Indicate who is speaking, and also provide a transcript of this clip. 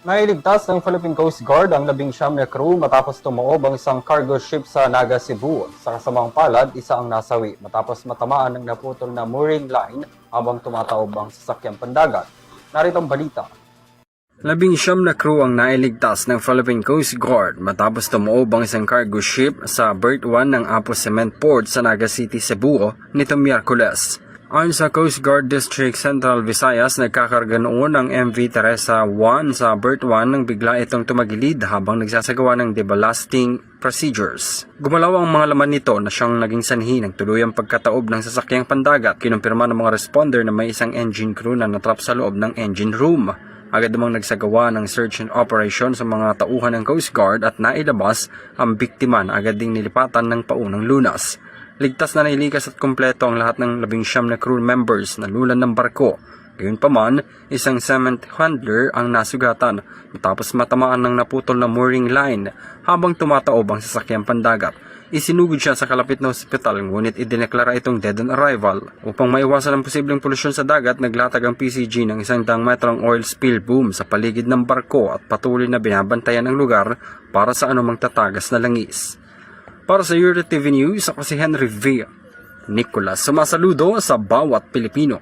Speaker 1: Nailigtas ng Philippine Coast Guard ang 19 na crew matapos tumaob ang isang cargo ship sa Naga, Cebu. Sa kasamang palad, isa ang nasawi matapos matamaan ng naputol na mooring line habang tumataob ang sasakyang pandagat. Narito ang balita.
Speaker 2: 19 na crew ang nailigtas ng Philippine Coast Guard matapos tumaob ang isang cargo ship sa Berth 1 ng Apo Cement Port sa Naga City, Cebu nitong Miyerkules. Ayon sa Coast Guard District Central Visayas, nagkakarga noon ang MV Teresa 1 sa Berth 1 nang bigla itong tumagilid habang nagsasagawa ng deballasting procedures. Gumalaw ang mga laman nito na siyang naging sanhi ng tuluyang pagkataob ng sasakyang pandagat. Kinumpirma ng mga responder na may isang engine crew na natrap sa loob ng engine room. Agad namang nagsagawa ng search and operation sa mga tauhan ng Coast Guard at nailabas ang biktima na agad ding nilipatan ng paunang lunas. Ligtas na nailikas at kumpleto ang lahat ng 19 na crew members na lulan ng barko. Gayunpaman, isang cement handler ang nasugatan matapos matamaan ng naputol na mooring line habang tumataob ang sasakyang pandagat. Isinugod siya sa kalapit na ospital ngunit idineklara itong dead on arrival. Upang maiwasan ang posibleng polusyon sa dagat, naglatag ang PCG ng 100 metrong oil spill boom sa paligid ng barko at patuloy na binabantayan ang lugar para sa anumang tatagas na langis. Para sa Euro TV News, ako si Henry V. Nicolas, sumasaludo sa bawat Pilipino.